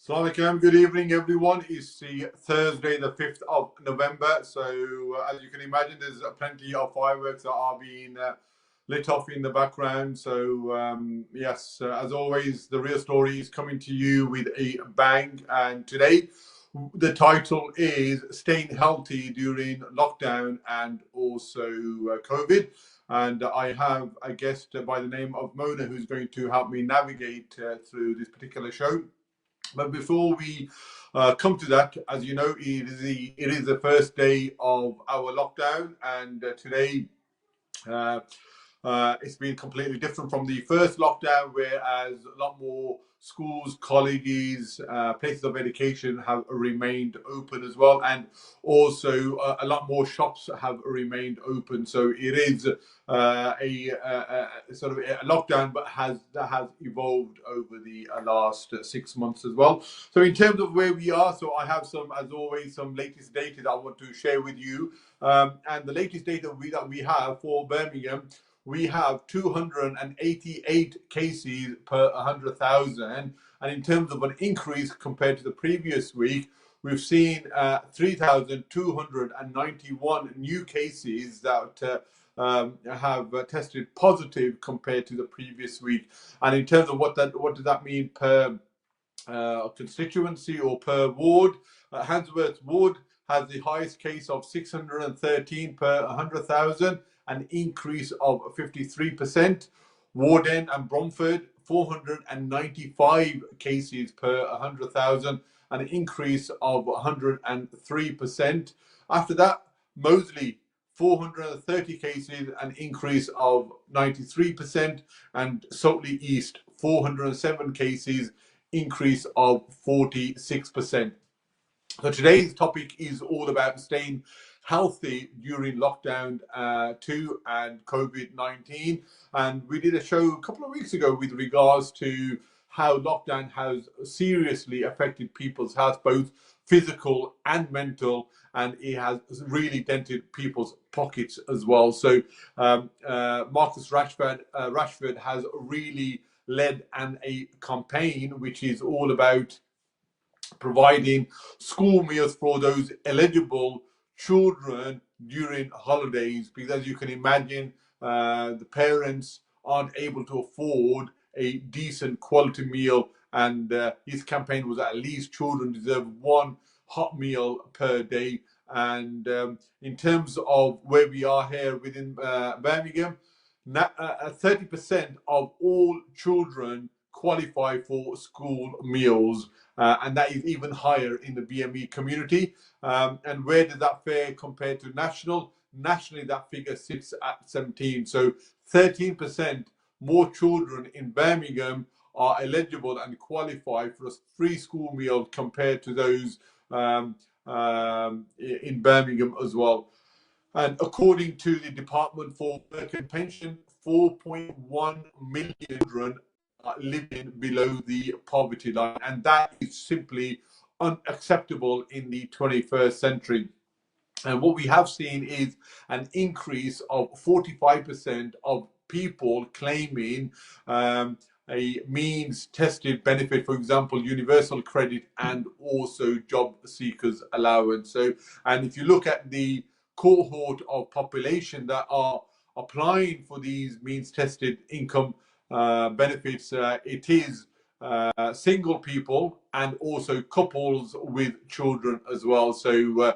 Assalamu alaikum. Good evening, everyone. It's the Thursday, the 5th of November. So, as you can imagine, there's plenty of fireworks that are being lit off in the background. So, yes, as always, the real story is coming to you with a bang. And today, the title is Staying Healthy During Lockdown and also COVID. And I have a guest by the name of Mona who's going to help me navigate through this particular show. But before we come to that, as you know, it is the first day of our lockdown, and today it's been completely different from the first lockdown, whereas a lot more schools, colleges, places of education have remained open as well, and also a lot more shops have remained open. So it is a sort of a lockdown, but that has evolved over the last 6 months as well. So in terms of where we are, so I have some, as always, some latest data that I want to share with you, and the latest data that we have for Birmingham. We have 288 cases per 100,000. And in terms of an increase compared to the previous week, we've seen 3,291 new cases that have tested positive compared to the previous week. And in terms of what does that mean per constituency or per ward, Handsworth Ward has the highest case of 613 per 100,000, an increase of 53%. Warden and Bromford, 495 cases per 100,000, an increase of 103%. After that, Moseley, 430 cases, an increase of 93%, and Sotley East, 407 cases, increase of 46%. So today's topic is all about staying healthy during lockdown 2 and COVID-19. And we did a show a couple of weeks ago with regards to how lockdown has seriously affected people's health, both physical and mental, and it has really dented people's pockets as well. So Marcus Rashford has really led a campaign which is all about providing school meals for those eligible children during holidays, because as you can imagine, the parents aren't able to afford a decent quality meal, and his campaign was at least children deserve one hot meal per day. And in terms of where we are here within Birmingham, 30% of all children qualify for school meals, and that is even higher in the BME community. And where does that fare compared to national? Nationally, that figure sits at 17. So 13% more children in Birmingham are eligible and qualify for a free school meal compared to those in Birmingham as well. And according to the Department for Work and Pension, 4.1 million children are living below the poverty line, and that is simply unacceptable in the 21st century. And what we have seen is an increase of 45% of people claiming a means tested benefit, for example, universal credit and also job seekers allowance. So, and if you look at the cohort of population that are applying for these means tested income benefits, it is single people and also couples with children as well. So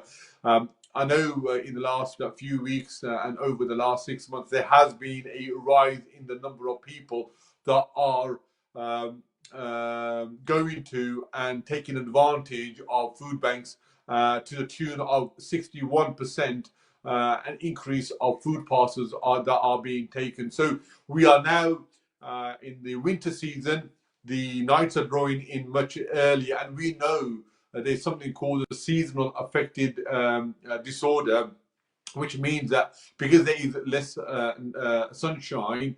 I know in the last few weeks and over the last 6 months, there has been a rise in the number of people that are going to and taking advantage of food banks to the tune of 61%, an increase of food parcels that are being taken. So we are now in the winter season. The nights are drawing in much earlier, and we know there's something called a seasonal affected disorder, which means that because there is less sunshine,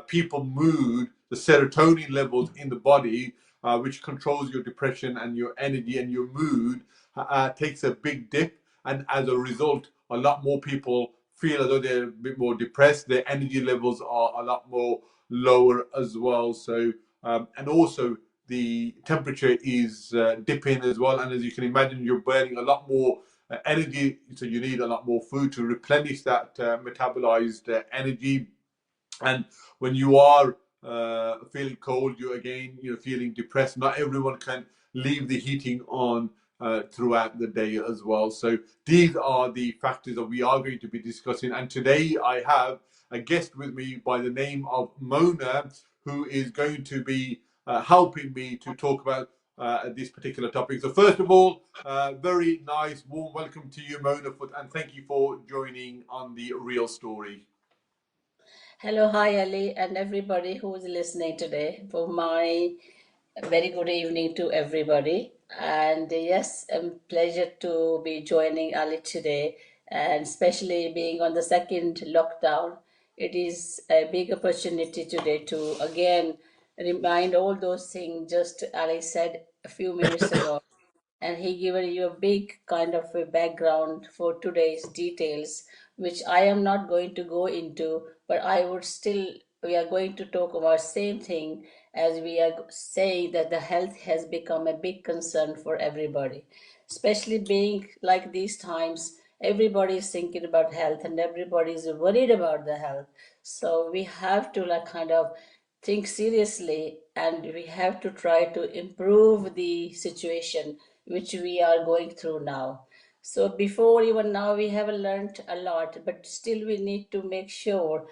people mood, the serotonin levels in the body, which controls your depression and your energy and your mood, takes a big dip. And as a result, a lot more people feel as though they're a bit more depressed. Their energy levels are a lot more lower as well. So, and also the temperature is dipping as well, and as you can imagine, you're burning a lot more energy, so you need a lot more food to replenish that metabolized energy. And when you are feeling cold, you're feeling depressed. Not everyone can leave the heating on throughout the day as well. So these are the factors that we are going to be discussing. And today I have a guest with me by the name of Mona, who is going to be helping me to talk about this particular topic. So first of all, very nice, warm welcome to you, Mona, and thank you for joining on The Real Story. Hello, hi Ali, and everybody who is listening today. For my very good evening to everybody. And yes, a pleasure to be joining Ali today, and especially being on the second lockdown. It is a big opportunity today to again remind all those things just Ali said a few minutes ago, and he given you a big kind of a background for today's details, which I am not going to go into, but I would still, we are going to talk about same thing, as we are saying that the health has become a big concern for everybody, especially being like these times. Everybody is thinking about health and everybody is worried about the health. So we have to like kind of think seriously, and we have to try to improve the situation which we are going through now. So before, even now, we have learned a lot, but still we need to make sure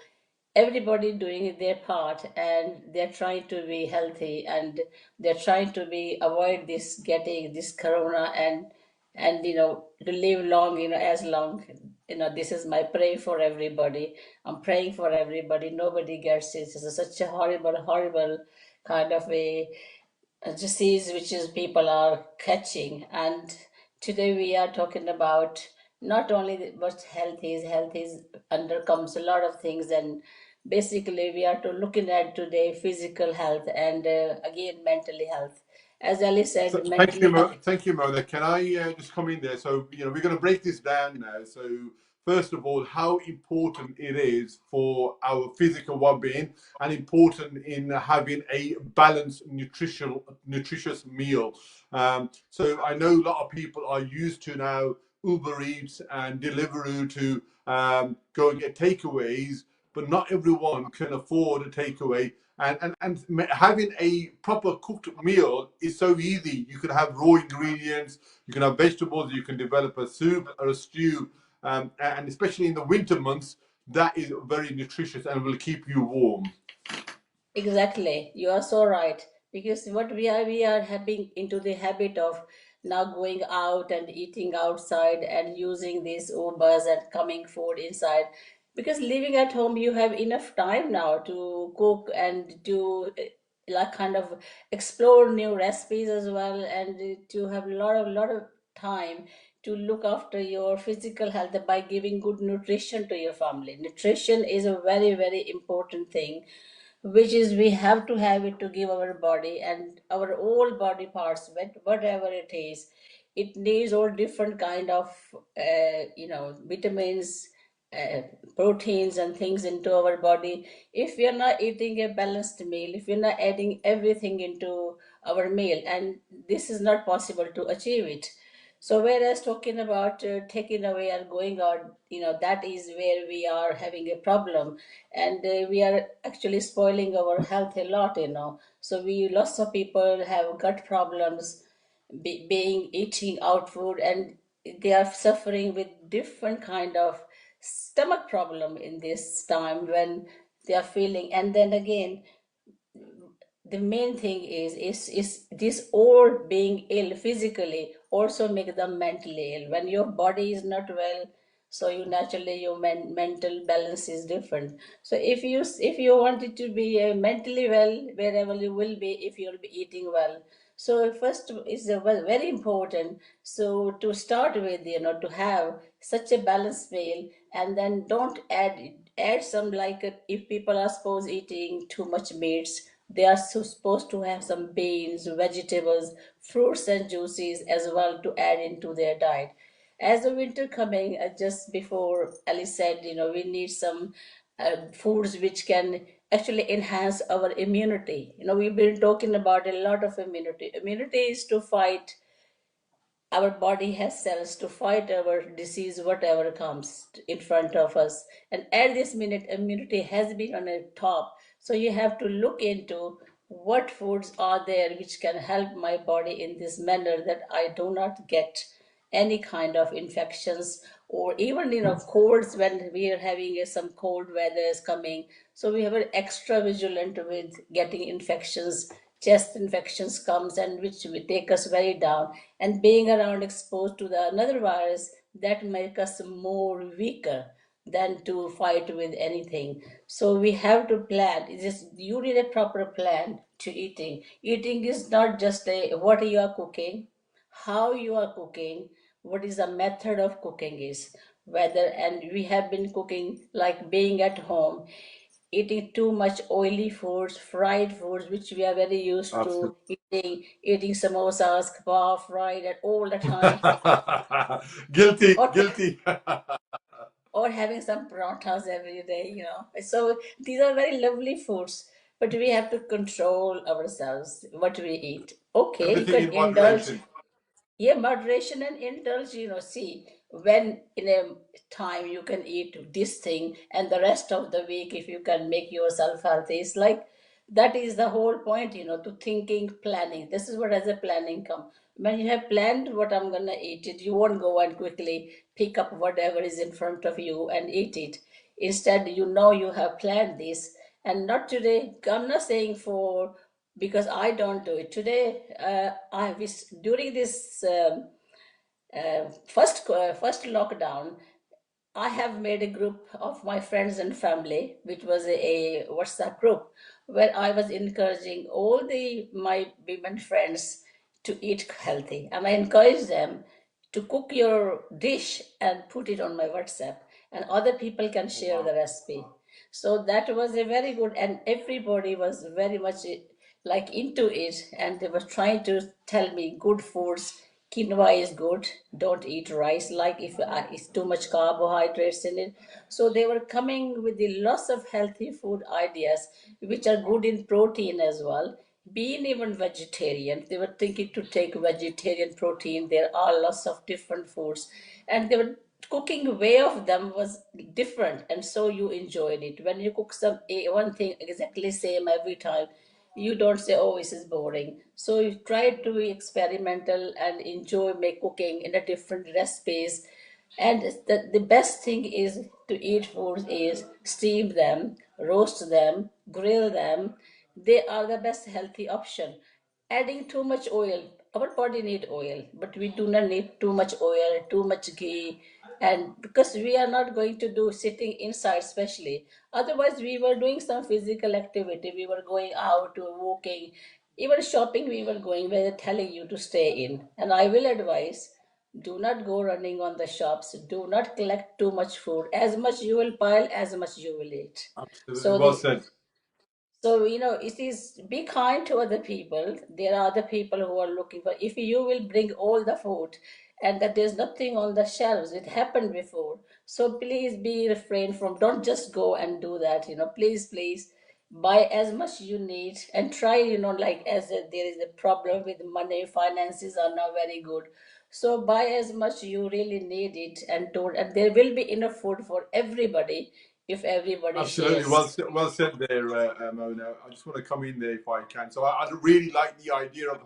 everybody doing their part, and they're trying to be healthy, and they're trying to be avoid this getting this corona, and to live long, as long. This is my pray for everybody. I'm praying for everybody. Nobody gets it. It's such a horrible kind of a disease which is people are catching. And today we are talking about not only what health is undercomes a lot of things, and basically we are to looking at today physical health and again mentally health. As Ali said, Thank you, mentally health. Thank you, Mona. Can I just come in there? So, we're going to break this down now. So, first of all, how important it is for our physical well-being, and important in having a balanced, nutritious meal. So, I know a lot of people are used to now Uber Eats and Deliveroo to go and get takeaways, but not everyone can afford a takeaway. And having a proper cooked meal is so easy. You can have raw ingredients, you can have vegetables, you can develop a soup or a stew, and especially in the winter months, that is very nutritious and will keep you warm. Exactly, you are so right. Because what we are having into the habit of now going out and eating outside and using these Ubers and coming food inside. Because living at home, you have enough time now to cook and to like kind of explore new recipes as well, and to have a lot of time to look after your physical health by giving good nutrition to your family. Nutrition is a very, very important thing, which is we have to have it to give our body and our all body parts, whatever it is. It needs all different kind of vitamins, uh, proteins and things into our body. If we are not eating a balanced meal, if we're not adding everything into our meal, and this is not possible to achieve it. So whereas talking about taking away and going out, that is where we are having a problem, and we are actually spoiling our health a lot. So we lots of people have gut problems, being eating out food, and they are suffering with different kind of stomach problem in this time when they are feeling. And then again, the main thing is this all being ill physically also make them mentally ill. When your body is not well, so you naturally your mental balance is different. So if you wanted to be mentally well, wherever you will be, if you'll be eating well. So first is very important. So to start with, to have such a balanced meal, and then don't add some, like if people are supposed eating too much meats, they are supposed to have some beans, vegetables, fruits and juices as well to add into their diet. As the winter coming, just before Ali said, we need some foods which can actually enhance our immunity. We've been talking about a lot of immunity. Immunity is to fight, our body has cells to fight our disease, whatever comes in front of us. And at this minute, immunity has been on a top. So you have to look into what foods are there which can help my body in this manner that I do not get any kind of infections, or even colds when we are having some cold weather is coming. So we have an extra vigilant with getting infections, chest infections comes, and which will take us very down, and being around exposed to the another virus that make us more weaker than to fight with anything. So we have to plan. It is, you need a proper plan to eating. Eating is not just a what you are cooking, how you are cooking, what is the method of cooking is, whether, and we have been cooking like being at home, eating too much oily foods, fried foods, which we are very used to Absolutely. eating samosas, kebab, fried at all the time, Guilty, or guilty. or having some parathas every day. So these are very lovely foods, but we have to control ourselves what we eat. Okay, you Everything can in indulge. moderation. Yeah, moderation and indulge, see, when in a time you can eat this thing, and the rest of the week, if you can make yourself healthy, it's like that is the whole point, to thinking, planning. This is what as a planning come. When you have planned what I'm gonna eat it, you won't go and quickly pick up whatever is in front of you and eat it. Instead, you have planned this, and not today. I'm not saying for because I don't do it today. I was during this first lockdown. I have made a group of my friends and family, which was a WhatsApp group, where I was encouraging all the my women friends to eat healthy, and I encouraged them to cook your dish and put it on my WhatsApp, and other people can Oh, share wow. the recipe. So that was a very good, and everybody was very much like into it, and they were trying to tell me good foods. Quinoa is good, don't eat rice, like if it's too much carbohydrates in it. So they were coming with the lots of healthy food ideas which are good in protein as well. Being even vegetarian, they were thinking to take vegetarian protein. There are lots of different foods, and they were cooking way of them was different, and so you enjoyed it. When you cook one thing exactly same every time, you don't say, oh, this is boring. So you try to be experimental and enjoy make cooking in a different recipes. And the best thing is to eat foods is steam them, roast them, grill them. They are the best healthy option. Adding too much oil, our body need oil, but we do not need too much oil, too much ghee, and because we are not going to do sitting inside especially. Otherwise we were doing some physical activity, we were going out to walking, even shopping we were going, where they're telling you to stay in. And I will advise, do not go running on the shops, do not collect too much food. As much you will pile, as much you will eat. Absolutely. So Well the said. so, it is be kind to other people. There are other people who are looking for, if you will bring all the food and that there's nothing on the shelves, it happened before. So please be refrain from, don't just go and do that, please, please buy as much you need and try, like there is a problem with money, finances are not very good. So buy as much you really need it, and don't, and there will be enough food for everybody if everybody Absolutely. shares. Well said there, Mona. I just want to come in there if I can. So I really like the idea of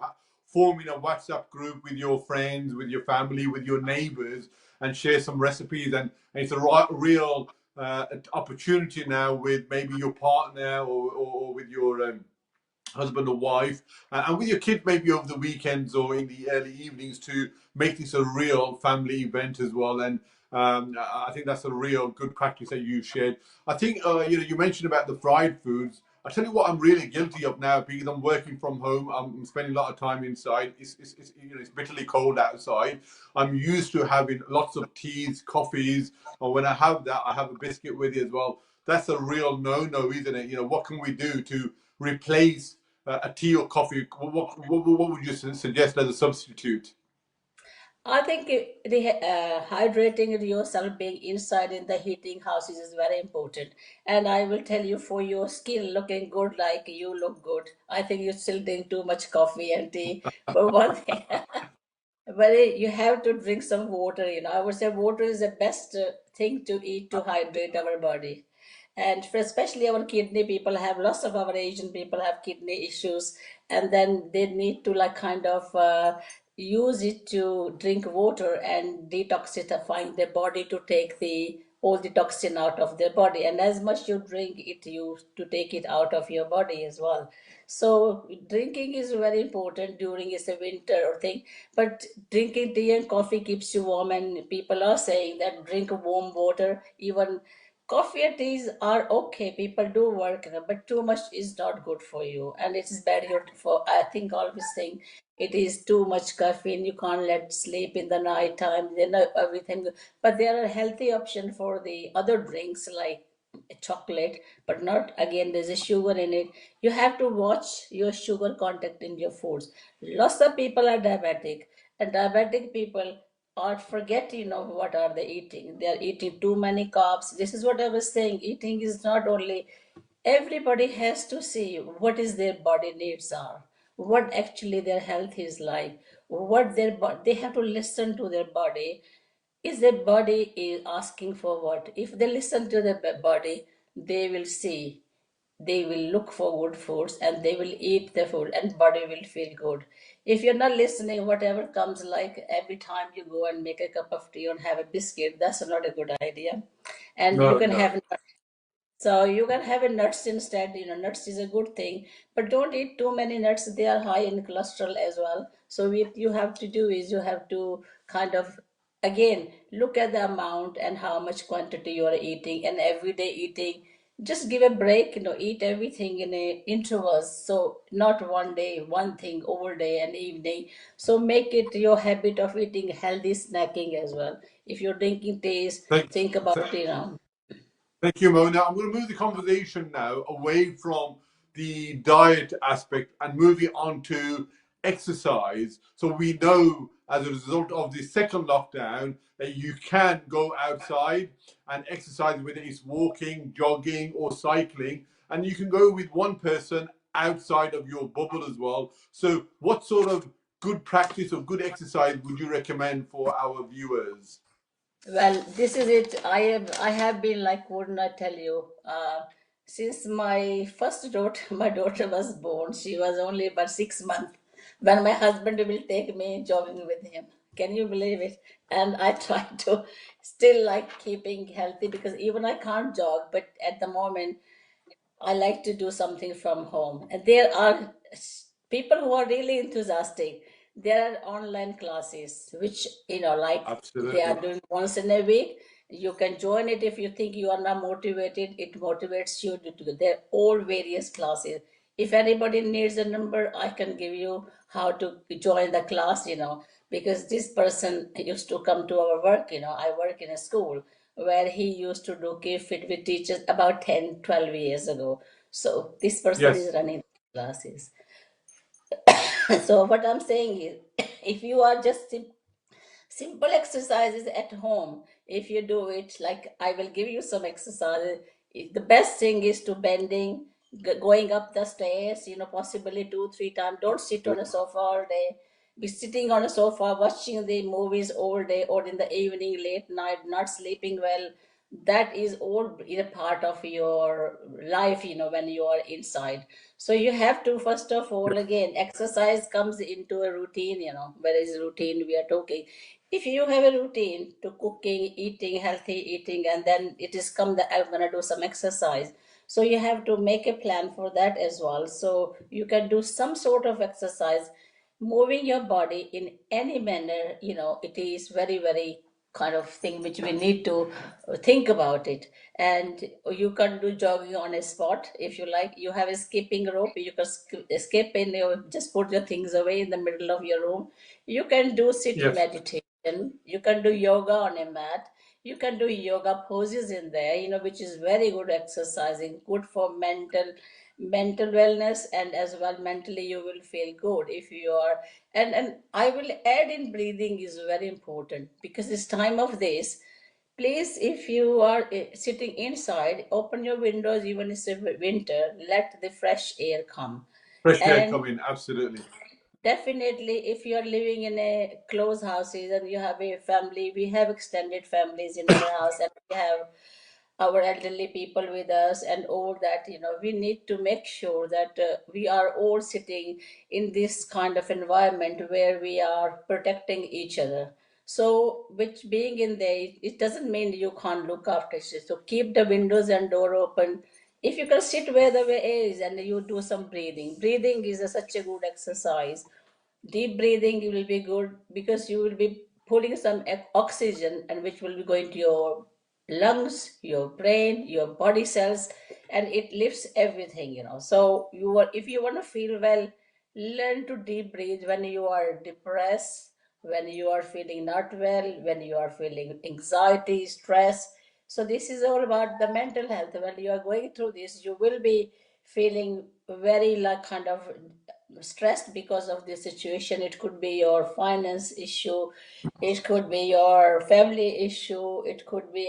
forming a WhatsApp group with your friends, with your family, with your neighbors, and share some recipes. And it's a real opportunity now with maybe your partner or with your husband or wife, and with your kid maybe over the weekends or in the early evenings to make this a real family event as well. And I think that's a real good practice that you shared. I think you mentioned about the fried foods. I tell you what, I'm really guilty of now because I'm working from home. I'm spending a lot of time inside. It's bitterly cold outside. I'm used to having lots of teas, coffees, and when I have that, I have a biscuit with it as well. That's a real no-no, isn't it? What can we do to replace a tea or coffee? What would you suggest as a substitute? I think hydrating yourself, being inside in the heating houses is very important. And I will tell you, for your skin looking good, like you look good, I think you still drink too much coffee and tea. For one thing, but you have to drink some water. I would say water is the best thing to eat to hydrate our body. And for especially our kidney people have, lots of our Asian people have kidney issues, and then they need to like kind of use it to drink water and detoxifying their body to take the all the toxin out of their body. And as much you drink it, you to take it out of your body as well. So drinking is very important during is a winter or thing. But drinking tea and coffee keeps you warm, and people are saying that drink warm water. Even coffee and teas are okay. People do work, but too much is not good for you, and it is bad for. I think always saying it is too much caffeine. You can't let sleep in the night time. Everything, but there are healthy option for the other drinks like chocolate, but not again. There's a sugar in it. You have to watch your sugar content in your foods. Lots of people are diabetic, and diabetic people or forget what are they eating. They are eating too many carbs. This is what I was saying. Eating is not only, everybody has to see what is their body needs are, what actually their health is like, what they have to listen to their body. Is their body is asking for what? If they listen to their body, they will see, they will look for good foods and they will eat the food and body will feel good. If you're not listening, whatever comes, like every time you go and make a cup of tea or have a biscuit, that's not a good idea. And you No, can no. have, so you can have a nuts instead. Nuts is a good thing, but don't eat too many nuts. They are high in cholesterol as well. So what you have to do is you have to kind of again look at the amount and how much quantity you are eating, and everyday eating. Just give a break. Eat everything in a intervals. So not one day, one thing over day and evening. So make it your habit of eating healthy snacking as well. If you're drinking teas, Thank, think th- about. Thank you, Mona. I'm going to move the conversation now away from the diet aspect and move it on to exercise. So we know as a result of the second lockdown that you can go outside and exercise, whether it's walking, jogging, or cycling, and you can go with one person outside of your bubble as well. So, what sort of good practice or good exercise would you recommend for our viewers? Well, this is it. I have been like, wouldn't I tell you? Since my first daughter, my daughter was born, she was only about 6 months when my husband will take me jogging with him. Can you believe it? And I try to still like keeping healthy because even I can't jog, but at the moment I like to do something from home. And there are people who are really enthusiastic. There are online classes, which, like they are Absolutely. doing once in a week. You can join it if you think you are not motivated. It motivates you to do. They're all various classes. If anybody needs a number, I can give you how to join the class, because this person used to come to our work. I work in a school where he used to do keep fit with teachers about 10, 12 years ago. So this person is Yes. running classes. So what I'm saying is, if you are just simple exercises at home, if you do it, like I will give you some exercises. The best thing is to bending, going up the stairs, possibly 2 3 times. Don't sit on a sofa all day. Be sitting on a sofa watching the movies all day or in the evening late night not sleeping well. That is all a part of your life, when you are inside. So you have to, first of all, again, exercise comes into a routine. Where is routine we are talking? If you have a routine to cooking, eating, healthy eating, and then it is come that I'm gonna do some exercise. So you have to make a plan for that as well. So you can do some sort of exercise, moving your body in any manner. It is very, very kind of thing which we need to think about it. And you can do jogging on a spot if you like. You have a skipping rope, you can skip in your, just put your things away in the middle of your room. You can do sitting Yes. meditation, you can do yoga on a mat, you can do yoga poses in there, which is very good exercising, good for mental mental wellness, and as well mentally you will feel good if you are. And I will add in, breathing is very important because this time of this, please, if you are sitting inside, open your windows, even if it's winter, let the fresh air come. Fresh air And coming, absolutely. definitely, if you are living in a closed houses and you have a family, we have extended families in our house, and we have our elderly people with us and all that, we need to make sure that we are all sitting in this kind of environment where we are protecting each other. So which being in there, it doesn't mean you can't look after it. So keep the windows and door open. If you can sit where the air is and you do some breathing is such a good exercise. Deep breathing will be good because you will be pulling some oxygen, and which will be going to your lungs, your brain, your body cells, and it lifts everything. So if you want to feel well, learn to deep breathe when you are depressed, when you are feeling not well, when you are feeling anxiety, stress. So this is all about the mental health. When you are going through this, you will be feeling very like kind of stressed because of the situation. It could be your finance issue, it could be your family issue, it could be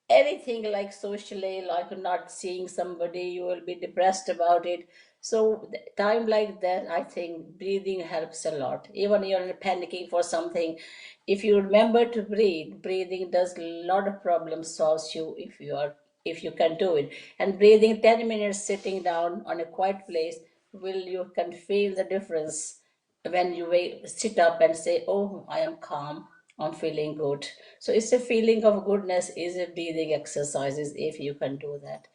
anything like socially, like not seeing somebody, you will be depressed about it. So time like that, I think breathing helps a lot. Even you're panicking for something, if you remember to breathe, breathing does a lot of problems, solves you if you can do it. And breathing 10 minutes sitting down on a quiet place, will you can feel the difference when you sit up and say, oh, I am calm, I'm feeling good. So it's a feeling of goodness, is a breathing exercises if you can do that.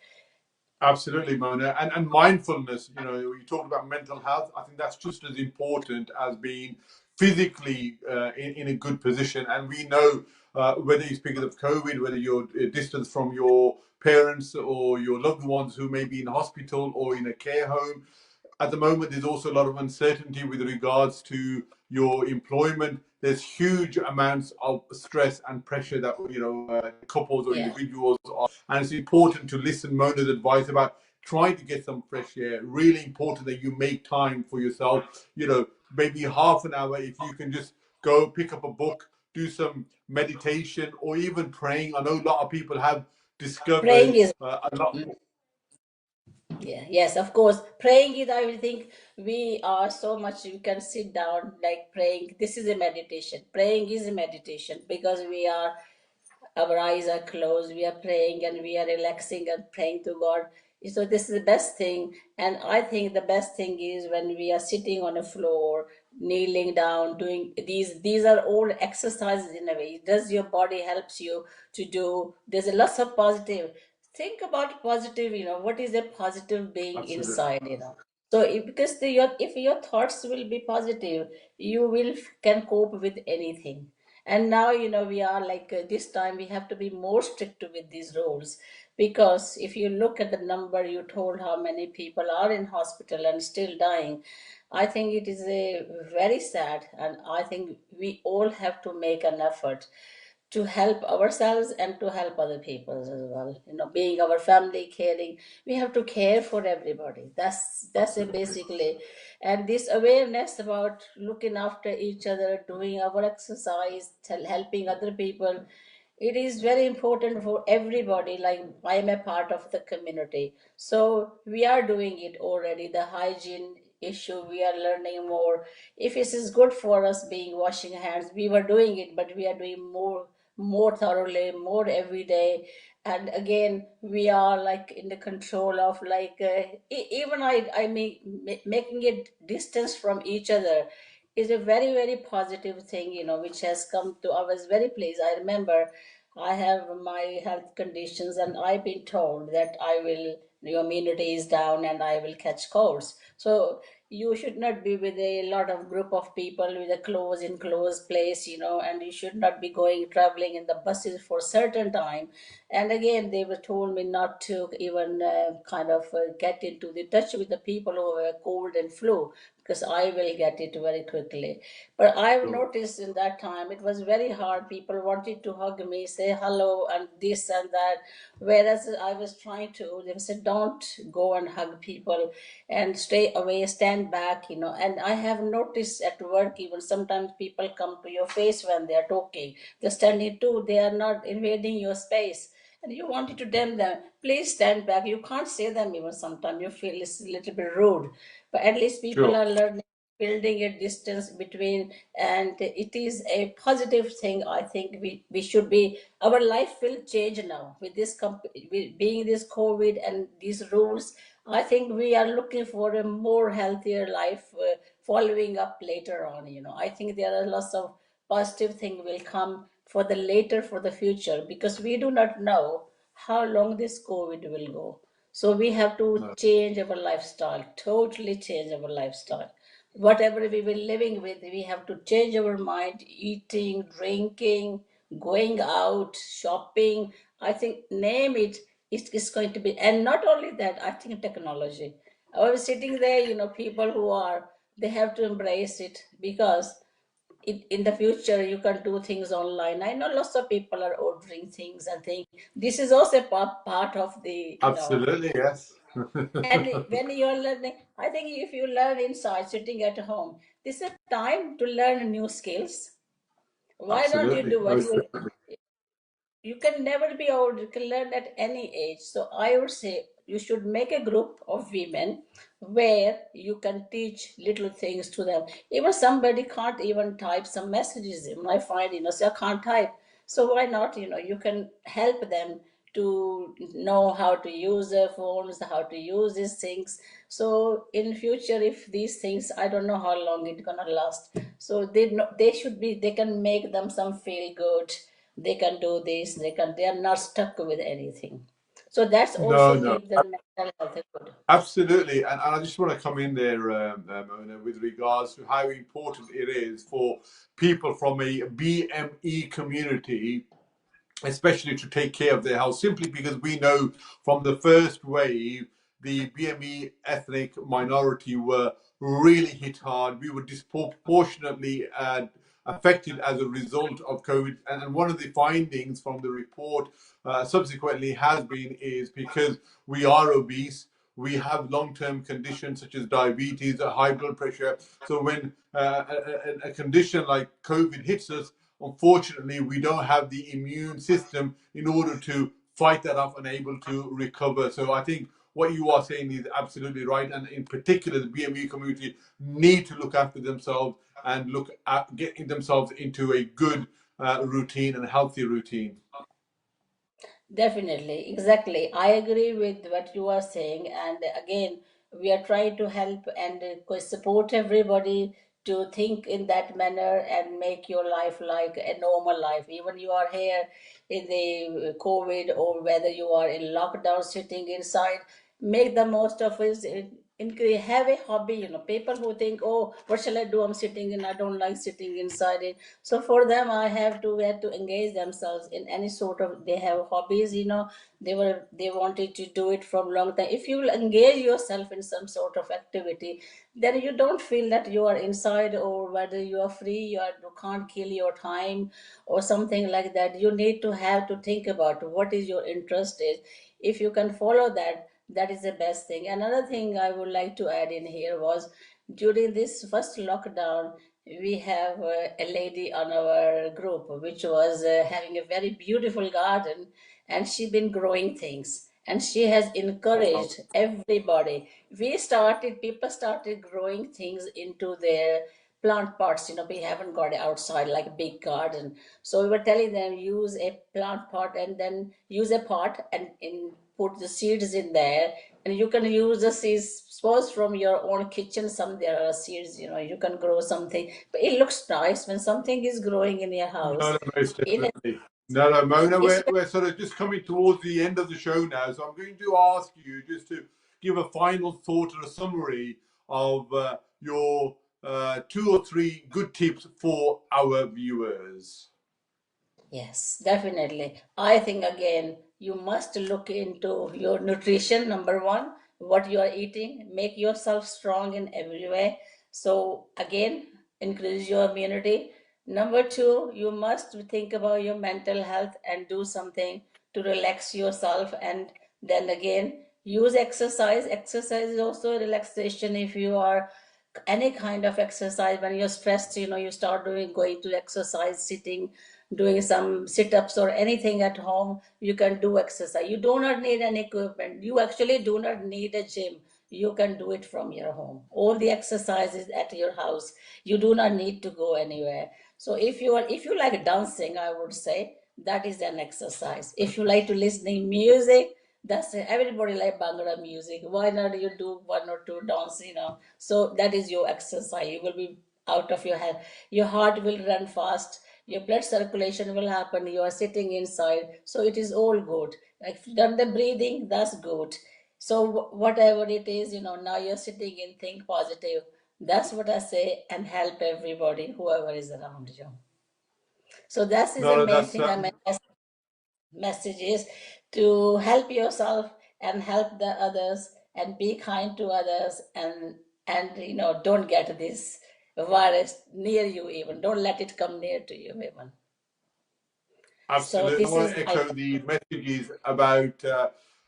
Absolutely, Mona. And mindfulness, you talked about mental health. I think that's just as important as being physically in a good position. And we know whether you're speaking of COVID, whether you're distant from your parents or your loved ones who may be in hospital or in a care home, at the moment, there's also a lot of uncertainty with regards to your employment. There's huge amounts of stress and pressure that couples or Yeah. individuals are, and it's important to listen Mona's advice about trying to get some fresh air. Really important that you make time for yourself. Maybe half an hour if you can just go pick up a book, do some meditation, or even praying. I know a lot of people have Praying discovered is, a lot. yeah, yes, of course. Praying is, I will think we are so much, you can sit down like praying. This is a meditation. Praying is a meditation because our eyes are closed, we are praying and we are relaxing and praying to God. So this is the best thing. And I think the best thing is when we are sitting on a floor, kneeling down, doing these are all exercises in a way. Does your body helps you to do? There's a lots of positive. Think about positive, what is a positive being Absolutely. inside, So because if your thoughts will be positive, you will can cope with anything. And now, we are like this time we have to be more strict with these rules, because if you look at the number you told, how many people are in hospital and still dying, I think it is a very sad. And I think we all have to make an effort to help ourselves and to help other people as well. Being our family, caring, we have to care for everybody. That's it Absolutely. basically. And this awareness about looking after each other, doing our exercise, helping other people, it is very important for everybody. Like, I am a part of the community, so we are doing it already. The hygiene issue, we are learning more. If it is good for us being washing hands, we were doing it, but we are doing more thoroughly, more every day. And again, we are like in the control of like even I mean, making it distance from each other is a very very positive thing, which has come to. I was very pleased. I remember I have my health conditions, and I've been told that I will, your immunity is down and I will catch colds. So you should not be with a lot of group of people with a close enclosed place, and you should not be going traveling in the buses for certain time. And again, they were told me not to even kind of get into the touch with the people who have a cold and flu, because I will get it very quickly. But I've Sure. noticed in that time it was very hard. People wanted to hug me, say hello, and this and that. Whereas I was trying to, they said, don't go and hug people and stay away, stand back, And I have noticed at work, even sometimes people come to your face when they are talking. They're standing too, they are not invading your space. And you wanted to tell them, please stand back. You can't say them even sometimes. You feel it's a little bit rude. But at least people Sure. are learning, building a distance between, and it is a positive thing. I think we should be, our life will change now with this, with being this COVID and these rules. I think we are looking for a more healthier life following up later on. I think there are lots of positive thing will come for the later, for the future, because we do not know how long this COVID will go. So we have to No. change our lifestyle, totally change our lifestyle. Whatever we were living with, we have to change our mind, eating, drinking, going out, shopping. I think, name it, it's going to be. And not only that, I think technology. I was sitting there, people who are, they have to embrace it, because in the future you can do things online. I know lots of people are ordering things and think this is also part of the, Absolutely, yes. and when you're learning, I think if you learn inside sitting at home, this is a time to learn new skills. Why don't you Absolutely, do what most you, definitely. you can never be old, you can learn at any age. So I would say you should make a group of women where you can teach little things to them. Even somebody can't even type some messages, even I find, say I can't type, so why not, you can help them to know how to use their phones, how to use these things. So in future, if these things, I don't know how long it's gonna last, so they know, they should be, they can make them some feel good, they can do this, they are not stuck with anything. So that's No, also no. keep their mental health good. Absolutely, and I just want to come in there, Mona, with regards to how important it is for people from a BME community, especially to take care of their health, simply because we know from the first wave, the BME ethnic minority were really hit hard. We were disproportionately affected as a result of COVID. And one of the findings from the report subsequently has been is because we are obese, we have long-term conditions such as diabetes, high blood pressure. So when a condition like COVID hits us, unfortunately, we don't have the immune system in order to fight that off and able to recover. So I think what you are saying is absolutely right. And in particular, the BME community need to look after themselves and look at getting themselves into a good routine and healthy routine. Definitely, exactly. I agree with what you are saying. And again, we are trying to help and support everybody to think in that manner and make your life like a normal life. Even you are here in the COVID, or whether you are in lockdown sitting inside, make the most of it. Have a hobby. People who think, oh, what shall I do? I'm sitting in, I don't like sitting inside it. So for them, I have to engage themselves in any sort of, they have hobbies, they wanted to do it from long time. If you will engage yourself in some sort of activity, then you don't feel that you are inside, or whether you are free, you can't kill your time or something like that. You need to have to think about what is your interest is. If you can follow that, that is the best thing. Another thing I would like to add in here was, during this first lockdown, we have a lady on our group which was having a very beautiful garden, and she been growing things, and she has Wow. encouraged everybody. People started growing things into their plant pots. We haven't got it outside like a big garden, so we were telling them, use a plant pot, and then use a pot and put the seeds in there, and you can use the seeds. Suppose from your own kitchen, some there are seeds, you can grow something, but it looks nice when something is growing in your No, house. no, most In a, definitely. No, no, Mona, it's we're sort of just coming towards the end of the show now. So I'm going to ask you just to give a final thought or a summary of your two or three good tips for our viewers. Yes, definitely. I think again, you must look into your nutrition, number one, what you are eating, make yourself strong in every way. So again, increase your immunity. Number two, you must think about your mental health and do something to relax yourself. And then again, use exercise. Exercise is also a relaxation. If you are any kind of exercise, when you're stressed, you start going to exercise, sitting, doing some sit-ups or anything at home, you can do exercise. You do not need any equipment. You actually do not need a gym. You can do it from your home. All the exercises at your house. You do not need to go anywhere. So if you like dancing, I would say that is an exercise. If you like to listening music, that's it. Everybody like Bhangra music. Why not you do one or two dance, So that is your exercise. You will be out of your head. Your heart will run fast. Your blood circulation will happen. You are sitting inside. So it is all good. If you done the breathing, that's good. So whatever it is, now you're sitting in, think positive. That's what I say, and help everybody, whoever is around you. So that is No, the no, main that's thing I meant message is to help yourself and help the others and be kind to others, and don't get this virus near you, even don't let it come near to you even. So absolutely. I this want is to my echo the messages about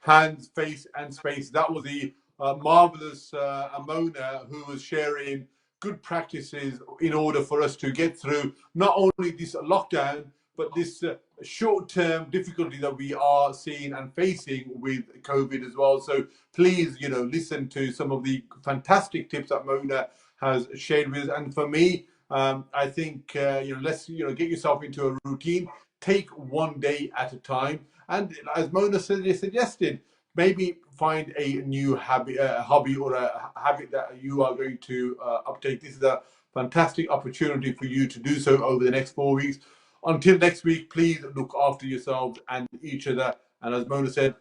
hands, face, and space. That was the marvelous Amona who was sharing good practices in order for us to get through not only this lockdown, but this short term difficulty that we are seeing and facing with COVID as well. So please, listen to some of the fantastic tips that Mona has shared with us. And for me, I think, let's, get yourself into a routine. Take one day at a time. And as Mona suggested, maybe find a new hobby or a habit that you are going to uptake. This is a fantastic opportunity for you to do so over the next 4 weeks. Until next week, please look after yourselves and each other. And as Mona said,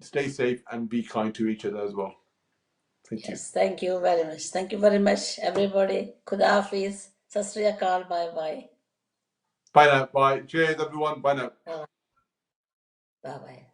stay safe and be kind to each other as well. Thank you. Yes, thank you very much. Thank you very much, everybody. Khuda Hafiz. Sat Sri Akal. Bye bye. Bye now. Bye. Cheers, everyone. Bye now. Bye bye.